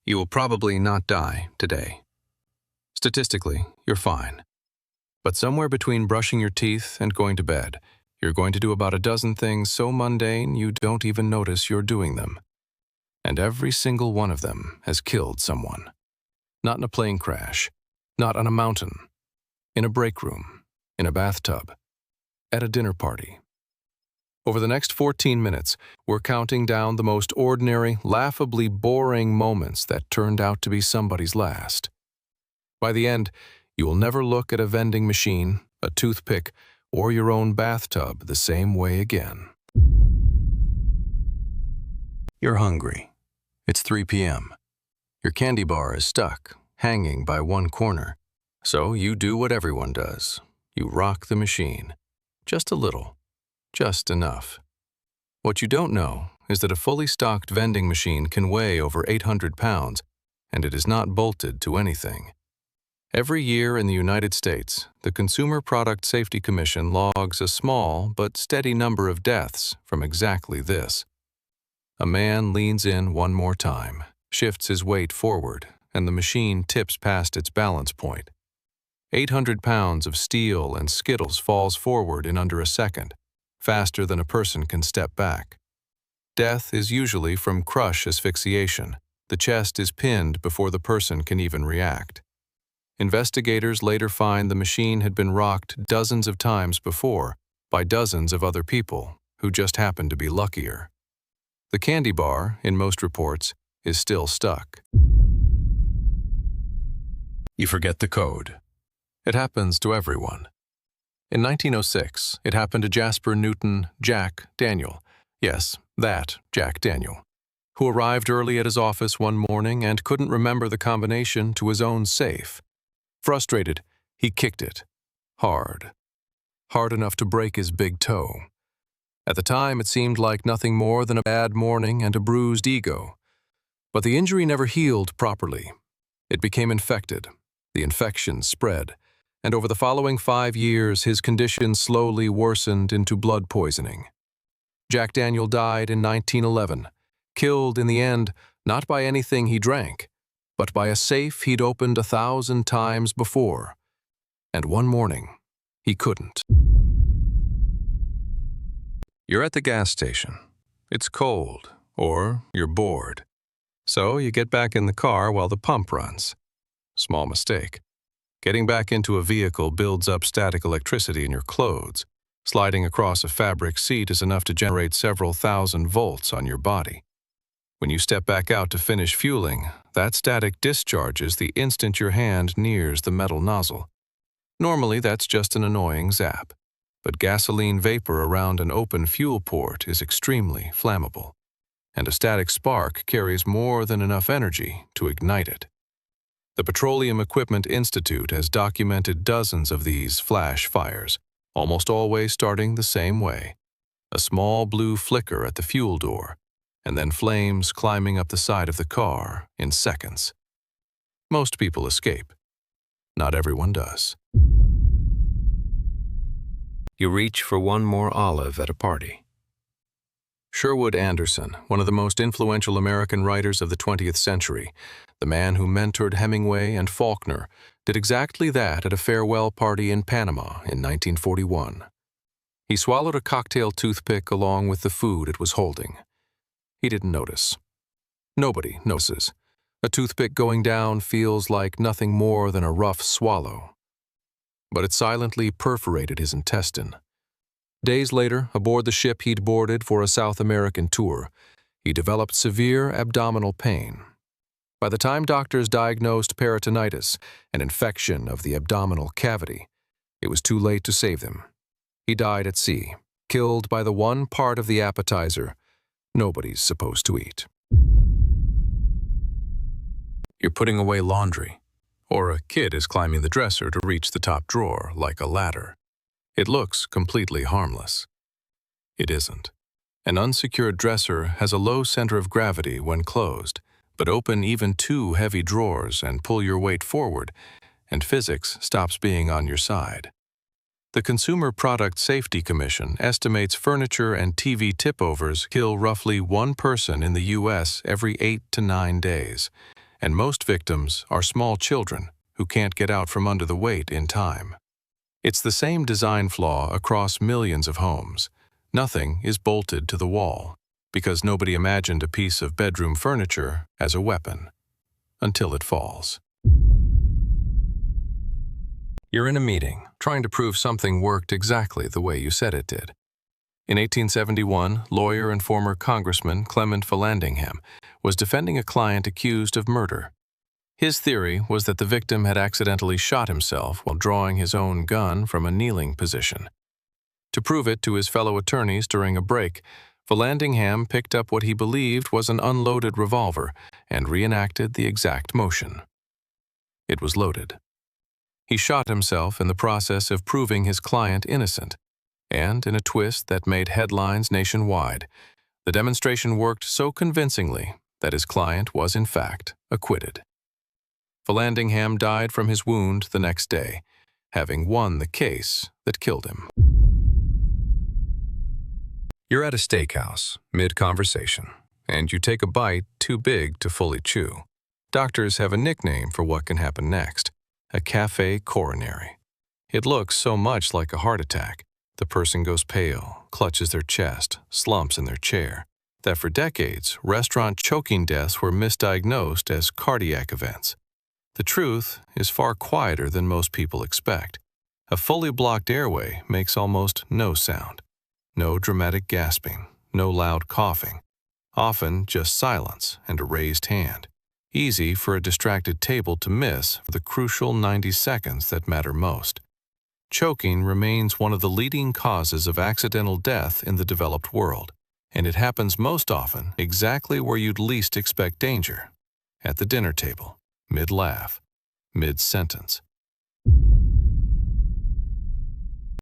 You will probably not die today. Statistically, you're fine. But somewhere between brushing your teeth and going to bed, you're going to do about a dozen things so mundane you don't even notice you're doing them. And every single one of them has killed someone. Not in a plane crash, not on a mountain, in a break room, in a bathtub, at a dinner party. Over the next 14 minutes, we're counting down the most ordinary, laughably boring moments that turned out to be somebody's last. By the end, you will never look at a vending machine, a toothpick, or your own bathtub the same way again. You're hungry. It's 3 p.m. Your candy bar is stuck, hanging by one corner. So you do what everyone does. You rock the machine. Just a little. Just enough. What you don't know is that a fully stocked vending machine can weigh over 800 pounds, and it is not bolted to anything. Every year in the United States, the Consumer Product Safety Commission logs a small but steady number of deaths from exactly this. A man leans in one more time, shifts his weight forward, and the machine tips past its balance point. 800 pounds of steel and skittles falls forward in under a second, faster than a person can step back. Death is usually from crush asphyxiation. The chest is pinned before the person can even react. Investigators later find the machine had been rocked dozens of times before by dozens of other people who just happened to be luckier. The candy bar, in most reports, is still stuck. You forget the code. It happens to everyone. In 1906, it happened to Jasper Newton Jack Daniel. Yes, that Jack Daniel, who arrived early at his office one morning and couldn't remember the combination to his own safe. Frustrated, he kicked it. Hard. Hard enough to break his big toe. At the time, it seemed like nothing more than a bad morning and a bruised ego. But the injury never healed properly. It became infected. The infection spread, and over the following 5 years, his condition slowly worsened into blood poisoning. Jack Daniel died in 1911, killed in the end not by anything he drank, but by a safe he'd opened 1,000 times before. And one morning, he couldn't. You're at the gas station. It's cold, or you're bored. So you get back in the car while the pump runs. Small mistake. Getting back into a vehicle builds up static electricity in your clothes. Sliding across a fabric seat is enough to generate several thousand volts on your body. When you step back out to finish fueling, that static discharges the instant your hand nears the metal nozzle. Normally, that's just an annoying zap. But gasoline vapor around an open fuel port is extremely flammable, and a static spark carries more than enough energy to ignite it. The Petroleum Equipment Institute has documented dozens of these flash fires, almost always starting the same way. A small blue flicker at the fuel door, and then flames climbing up the side of the car in seconds. Most people escape. Not everyone does. You reach for one more olive at a party. Sherwood Anderson, one of the most influential American writers of the 20th century, the man who mentored Hemingway and Faulkner, did exactly that at a farewell party in Panama in 1941. He swallowed a cocktail toothpick along with the food it was holding. He didn't notice. Nobody notices. A toothpick going down feels like nothing more than a rough swallow. But it silently perforated his intestine. Days later, aboard the ship he'd boarded for a South American tour, he developed severe abdominal pain. By the time doctors diagnosed peritonitis, an infection of the abdominal cavity, it was too late to save him. He died at sea, killed by the one part of the appetizer nobody's supposed to eat. You're putting away laundry, or a kid is climbing the dresser to reach the top drawer like a ladder. It looks completely harmless. It isn't. An unsecured dresser has a low center of gravity when closed, but open even 2 heavy drawers and pull your weight forward, and physics stops being on your side. The Consumer Product Safety Commission estimates furniture and TV tip-overs kill roughly 1 person in the U.S. every 8 to 9 days, and most victims are small children who can't get out from under the weight in time. It's the same design flaw across millions of homes. Nothing is bolted to the wall, because nobody imagined a piece of bedroom furniture as a weapon, until it falls. You're in a meeting, trying to prove something worked exactly the way you said it did. In 1871, lawyer and former Congressman Clement Vallandigham was defending a client accused of murder. His theory was that the victim had accidentally shot himself while drawing his own gun from a kneeling position. To prove it to his fellow attorneys during a break, Vallandigham picked up what he believed was an unloaded revolver and reenacted the exact motion. It was loaded. He shot himself in the process of proving his client innocent, and in a twist that made headlines nationwide, the demonstration worked so convincingly that his client was in fact acquitted. Vallandigham died from his wound the next day, having won the case that killed him. You're at a steakhouse, mid-conversation, and you take a bite too big to fully chew. Doctors have a nickname for what can happen next: a café coronary. It looks so much like a heart attack. The person goes pale, clutches their chest, slumps in their chair, that for decades, restaurant choking deaths were misdiagnosed as cardiac events. The truth is far quieter than most people expect. A fully blocked airway makes almost no sound. No dramatic gasping, no loud coughing. Often just silence and a raised hand. Easy for a distracted table to miss for the crucial 90 seconds that matter most. Choking remains one of the leading causes of accidental death in the developed world, and it happens most often exactly where you'd least expect danger: at the dinner table, mid-laugh, mid-sentence.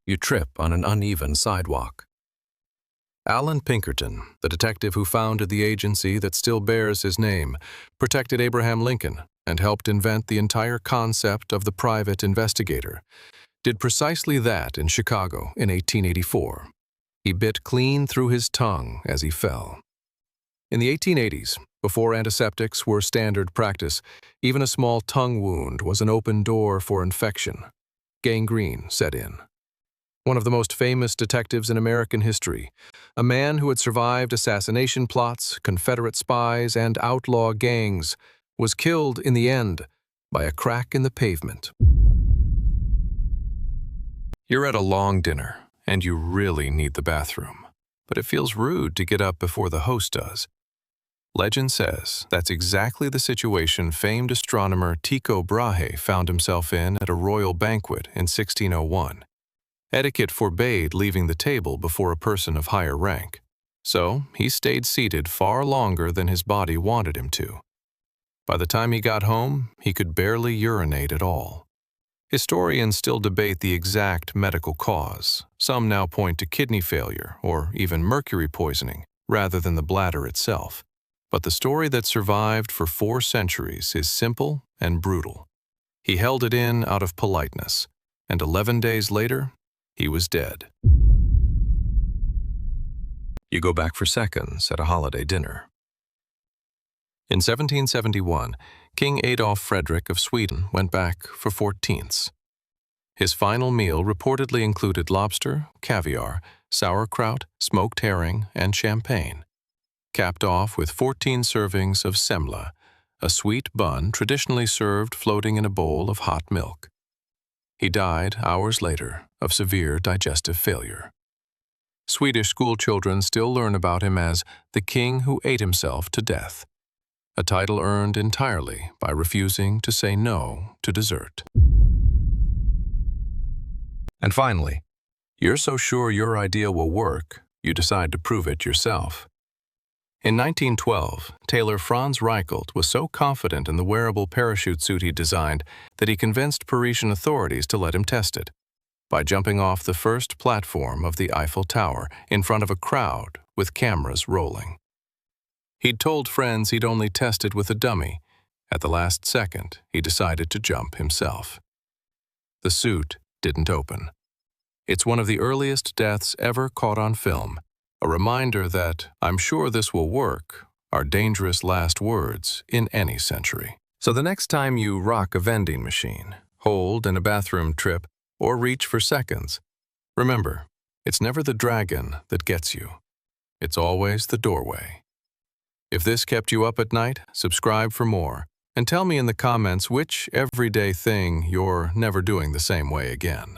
You trip on an uneven sidewalk. Alan Pinkerton, the detective who founded the agency that still bears his name, protected Abraham Lincoln and helped invent the entire concept of the private investigator, did precisely that in Chicago in 1884. He bit clean through his tongue as he fell. In the 1880s, before antiseptics were standard practice, even a small tongue wound was an open door for infection. Gangrene set in. One of the most famous detectives in American history, a man who had survived assassination plots, Confederate spies, and outlaw gangs, was killed in the end by a crack in the pavement. You're at a long dinner, and you really need the bathroom, but it feels rude to get up before the host does. Legend says that's exactly the situation famed astronomer Tycho Brahe found himself in at a royal banquet in 1601. Etiquette forbade leaving the table before a person of higher rank, so he stayed seated far longer than his body wanted him to. By the time he got home, he could barely urinate at all. Historians still debate the exact medical cause. Some now point to kidney failure or even mercury poisoning rather than the bladder itself. But the story that survived for 4 centuries is simple and brutal. He held it in out of politeness, and 11 days later, he was dead. You go back for seconds at a holiday dinner. In 1771, King Adolf Frederick of Sweden went back for 14ths. His final meal reportedly included lobster, caviar, sauerkraut, smoked herring, and champagne, capped off with 14 servings of semla, a sweet bun traditionally served floating in a bowl of hot milk. He died hours later of severe digestive failure. Swedish schoolchildren still learn about him as the king who ate himself to death, a title earned entirely by refusing to say no to dessert. And finally, you're so sure your idea will work, you decide to prove it yourself. In 1912, tailor Franz Reichelt was so confident in the wearable parachute suit he designed that he convinced Parisian authorities to let him test it by jumping off the first platform of the Eiffel Tower in front of a crowd with cameras rolling. He'd told friends he'd only tested with a dummy. At the last second, he decided to jump himself. The suit didn't open. It's one of the earliest deaths ever caught on film, a reminder that "I'm sure this will work" are dangerous last words in any century. So the next time you rock a vending machine, hold in a bathroom trip, or reach for seconds, remember, it's never the dragon that gets you. It's always the doorway. If this kept you up at night, subscribe for more, and tell me in the comments which everyday thing you're never doing the same way again.